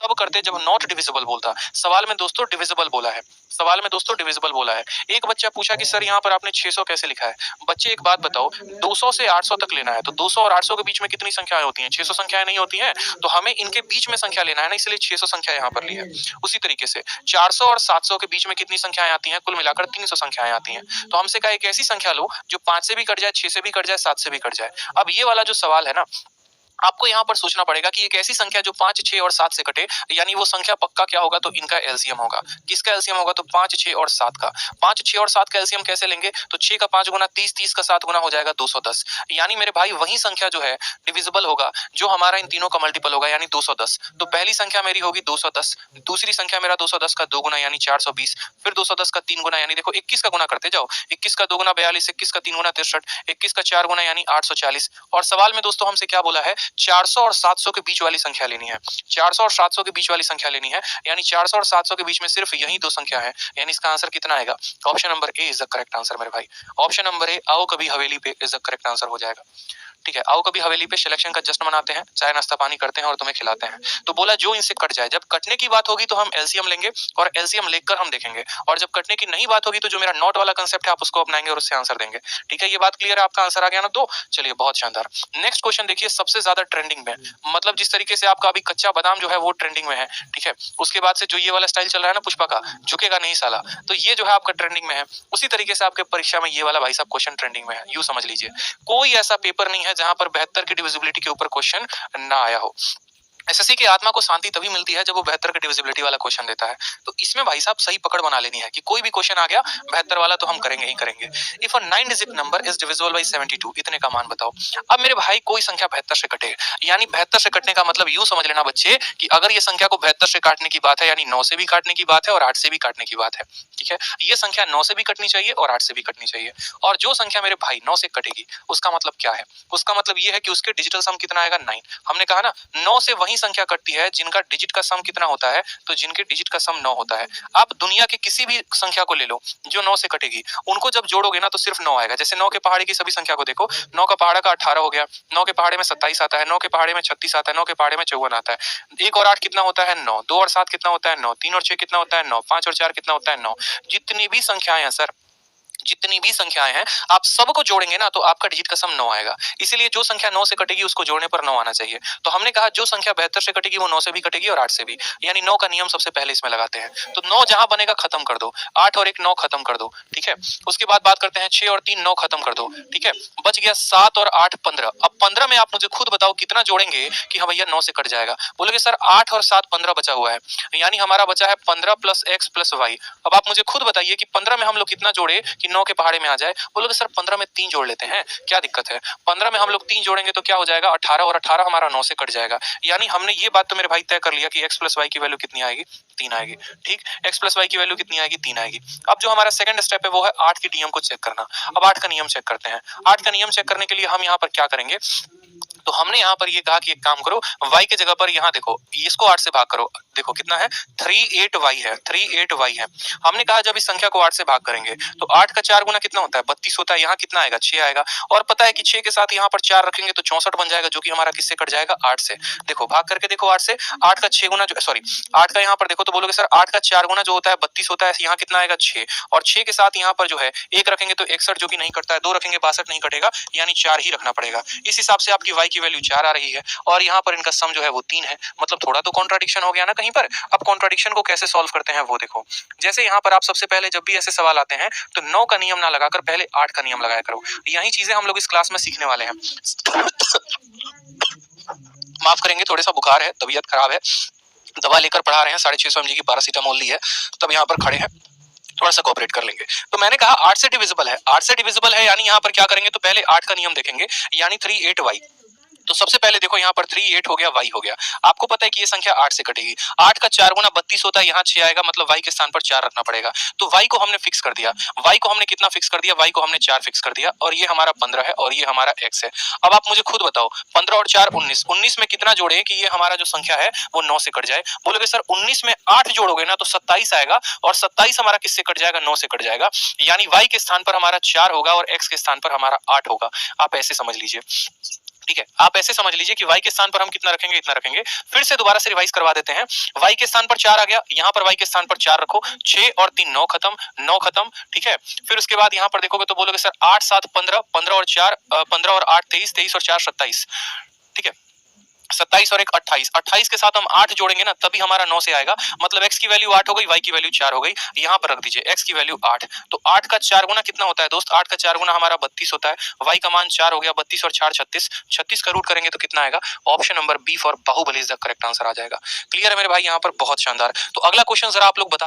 तब करते जब नॉट डिविजिबल बोलता। सवाल में दोस्तों डिविजिबल बोला है, सवाल में दोस्तों डिविजिबल बोला है। एक बच्चा पूछा कि सर यहाँ पर आपने 600 कैसे लिखा है? बच्चे एक बात बताओ, 200 से 800 तक लेना है, तो 200 और 800 के बीच में कितनी संख्याएं होती हैं? 600 संख्याएं नहीं होती हैं, तो हमें इनके बीच में संख्या लेना है ना, इसलिए 600 संख्या यहाँ पर ली है। उसी तरीके से 400 और 700 के बीच में कितनी संख्याएं आती हैं? कुल मिलाकर 300 संख्याएं आती हैं। तो हमसे कहा एक ऐसी संख्या लो जो 5 से भी कट जाए, 6 से भी कट जाए, 7 से भी कट जाए। अब ये वाला जो सवाल है ना, आपको यहाँ पर सोचना पड़ेगा कि एक ऐसी संख्या जो 5, 6 और 7 से कटे, यानी वो संख्या पक्का क्या होगा? तो इनका एलसीएम होगा। किसका एलसीएम होगा? तो 5, 6 और 7 का। 5, 6 और 7 का एलसीएम कैसे लेंगे? तो 6 का 5 गुना 30, 30 का 7 गुना हो जाएगा 210। यानी मेरे भाई वही संख्या जो है डिविजिबल होगा जो हमारा इन तीनों का मल्टीपल होगा, यानी 210। तो पहली संख्या मेरी होगी 210, दूसरी संख्या मेरा 210 का 2 गुना यानी 420, फिर 210 का 3 गुना यानी देखो 21 का गुना करते जाओ, 21 का 2 गुना 42, 21 का 3 गुना 63, 21 का 4 गुना यानी 840। और सवाल में दोस्तों हमसे क्या बोला है? 400 और 700 के बीच वाली संख्या लेनी है। 400 और 700 के बीच वाली संख्या लेनी है, यानी 400 और 700 के बीच में सिर्फ यही दो संख्या है, यानी इसका आंसर कितना आएगा? Option number A is the correct answer मेरे भाई। ऑप्शन नंबर ए, आओ कभी हवेली पे, इज द करेक्ट आंसर हो जाएगा। ठीक है, आओ कभी हवेली पे सिलेक्शन का जश्न मनाते हैं, चाय नाश्ता पानी करते हैं और तुम्हें खिलाते हैं। तो बोला जो इनसे कट जाए। जब कटने की बात होगी तो हम एलसीएम लेंगे और एलसीएम लेकर हम देखेंगे, और जब कटने की नहीं बात होगी तो जो मेरा नॉट वाला कंसेप्ट है आप उसको अपनाएंगे और उससे आंसर देंगे। ठीक है, ये बात क्लियर है? आपका आंसर आ गया ना? तो चलिए बहुत शानदार। नेक्स्ट क्वेश्चन देखिए, सबसे ज्यादा ट्रेंडिंग में, मतलब जिस तरीके से आपका अभी कच्चा बादाम जो है वो ट्रेंडिंग में है। ठीक है, उसके बाद से जो ये वाला स्टाइल चल रहा है ना पुष्पा का, झुकेगा नहीं साला, तो ये जो है आपका ट्रेंडिंग में है। उसी तरीके से आपके परीक्षा में ये वाला भाई साहब क्वेश्चन ट्रेंडिंग में है। यूं समझ लीजिए, कोई ऐसा पेपर नहीं है जहां पर 72 की डिविजिबिलिटी के ऊपर क्वेश्चन ना आया हो। एसएससी की आत्मा को शांति तभी मिलती है जब वो 72 का डिविजिबिलिटी वाला क्वेश्चन देता है। तो इसमें भाई साहब सही पकड़ बना लेनी है कि कोई भी क्वेश्चन आ गया 72 वाला तो हम करेंगे ही करेंगे। If a 9 digit number is divisible by 72, इतने का मान बताओ। अब मेरे भाई कोई संख्या 72 से कटे, यानी 72 से कटने का मतलब यूं समझ लेना बच्चे कि अगर ये संख्या को 72 से काटने की बात है, यानी 9 से भी काटने की बात है और 8 से भी काटने की बात है। ठीक है, ये संख्या 9 से भी कटनी चाहिए और 8 से भी कटनी चाहिए। और जो संख्या मेरे भाई 9 से कटेगी उसका मतलब क्या है? उसका मतलब ये है कि उसके डिजिटल सम कितना आएगा? 9। हमने कहा ना 9 से वही संख्या कटती है जिनका डिजिट का सम कितना होता है? तो जिनके डिजिट का सम 9 होता है। आप दुनिया की किसी भी संख्या को ले लो जो 9 से कटेगी, उनको जब जोड़ोगे ना तो सिर्फ 9 आएगा। जैसे 9 के पहाड़े की सभी संख्या को देखो, 9 का पहाड़ा का 18 हो गया, 9 के पहाड़े में 27 आता है, 9 के पहाड़े में 36 आता है, 9 के पहाड़े में 54 आता है। 1 और 8 कितना होता है? 9। 2 और 7 कितना होता है? 9। 3 और 6 कितना होता है? 9। 5 और 4 कितना होता है? 9। जितनी भी संख्याएं हैं सर, जितनी भी संख्याएं हैं, आप सबको जोड़ेंगे ना तो आपका डिजिट का सम 9 आएगा। इसीलिए जो संख्या 9 से कटेगी उसको जोड़ने पर 9 आना चाहिए। तो हमने कहा जो संख्या 72 से कटेगी वो 9 से भी कटेगी और 8 से भी, यानी 9 का नियम सबसे पहले इसमें लगाते हैं। तो 9 जहां बनेगा खत्म कर दो, 8 और 1 9 खत्म कर दो। ठीक है, उसके बाद बात करते हैं 6 और 3 9 खत्म कर दो। ठीक है, बच गया 7 और 8 15। अब 15 में आप मुझे खुद बताओ कितना जोड़ेंगे कि हाँ भैया 9 से कट जाएगा? बोलोगे सर 8 और 7 15 बचा हुआ है, यानी हमारा बचा है 15 प्लस एक्स प्लस वाई। अब आप मुझे खुद बताइए कि 15 में हम लोग कितना जोड़े कि 9 के पहाड़े में आ जाए? बोलोगे सर 15 में 3 जोड़ लेते हैं, क्या दिक्कत है? 15 में हम लोग 3 जोड़ेंगे तो क्या हो जाएगा? 18, और 18 हमारा 9 से कट जाएगा। यानी हमने ये बात तो मेरे भाई तय कर लिया कि x प्लस वाई की वैल्यू कितनी आएगी? 3 आएगी। ठीक, x प्लस वाई की वैल्यू कितनी आएगी? 3 आएगी। अब जो हमारा सेकंड स्टेप है वो है 8 के नियम को चेक करना। अब 8 का नियम चेक करते हैं। 8 का नियम चेक करने के लिए हम यहाँ पर क्या करेंगे? तो हमने यहाँ पर ये कहा कि एक काम करो, y के जगह पर यहाँ देखो, इसको 8 से भाग करो। देखो कितना है? 38y है, 38y है। हमने कहा जब इस संख्या को 8 से भाग करेंगे तो 8 का 4 गुना कितना होता है? 32 होता है। यहाँ कितना आएगा? 6 आएगा। और पता है कि 6 के साथ यहाँ पर 4 रखेंगे तो 64 बन जाएगा, जो कि हमारा किससे कट जाएगा? 8 से। देखो भाग करके देखो 8 से। 8 का 6 गुना जो, सॉरी 8 का यहाँ पर देखो तो बोलोगे सर 8 का 4 गुना जो होता है 32 होता है। यहाँ कितना आएगा? 6। और 6 के साथ यहाँ पर जो है 1 रखेंगे तो 61, जो कि नहीं कटता है। 2 रखेंगे 62 नहीं कटेगा, यानी 4 ही रखना पड़ेगा। इस हिसाब से आपकी y की वैल्यू 4 आ रही है और यहाँ पर इनका सम जो है वो 3 है। मतलब थोड़ा तो कॉन्ट्राडिक्शन हो गया ना कहीं पर। अब कॉन्ट्राडिक्शन को कैसे सॉल्व करते हैं वो देखो। जैसे यहाँ पर आप सबसे पहले जब भी ऐसे सवाल आते हैं तो 9 का नियम ना लगाकर पहले 8 का नियम लगाया करो। यही चीजें हम लोग इस क्लास में सीखने वाले हैं। माफ करेंगे, थोड़ा सा बुखार है, तबीयत खराब है, दवा लेकर पढ़ा रहे हैं। 650 mg की पैरासीटामोल ली है, तब यहाँ पर खड़े हैं, थोड़ा सा कोऑपरेट कर लेंगे। तो मैंने कहा 8 से डिविजिबल है, 8 से डिविजिबल है, यानी यहाँ पर क्या करेंगे? तो पहले 8 का नियम देखेंगे, यानी 38y। तो सबसे पहले देखो यहाँ पर 38 हो गया, y हो गया। आपको पता है कि ये संख्या 8 से कटेगी। 8 का 4 गुना 32 होता है, यहाँ 6 आएगा, मतलब y के स्थान पर 4 रखना पड़ेगा। तो y को हमने फिक्स कर दिया। y को हमने कितना फिक्स कर दिया? y को हमने 4 फिक्स कर दिया, और ये हमारा 15 है और ये हमारा x है। अब आप मुझे खुद बताओ 15 और 4 19, 19 में कितना जोड़े कि ये हमारा जो संख्या है वो 9 से कट जाए? बोलोगे सर 19 में 8 जोड़ोगे ना तो 27 आएगा, और 27 हमारा किससे कट जाएगा? 9 से कट जाएगा। यानी y के स्थान पर हमारा 4 होगा और x के स्थान पर हमारा 8 होगा। आप ऐसे समझ लीजिए। ठीक है, आप ऐसे समझ लीजिए कि y के स्थान पर हम कितना रखेंगे, इतना रखेंगे। फिर से दोबारा से रिवाइज करवा देते हैं। y के स्थान पर 4 आ गया, यहाँ पर y के स्थान पर 4 रखो, 6 और 3 9 खत्म, 9 खत्म, ठीक है। फिर उसके बाद यहाँ पर देखोगे तो बोलोगे सर 8 7 15, 15 और 4 15 और 8 23, 23 और 4 27, ठीक है। 27 और 1 28, 28 के साथ हम 8 जोड़ेंगे ना तभी हमारा 9 से आएगा, मतलब x की वैल्यू 8 हो गई, y की वैल्यू 4 हो गई। यहाँ पर रख दीजिए x की वैल्यू 8, तो 8 का 4 गुना कितना होता है दोस्त, 8 का 4 गुना हमारा 32 होता है, y का मान 4 हो गया, 32 और 4 36, 36 का रूट करेंगे तो कितना आएगा, option number B for Bahubali is the correct answer आ जाएगा। क्लियर है मेरे भाई, यहाँ पर बहुत शानदार। तो अगला क्वेश्चन जरा आप लोग बता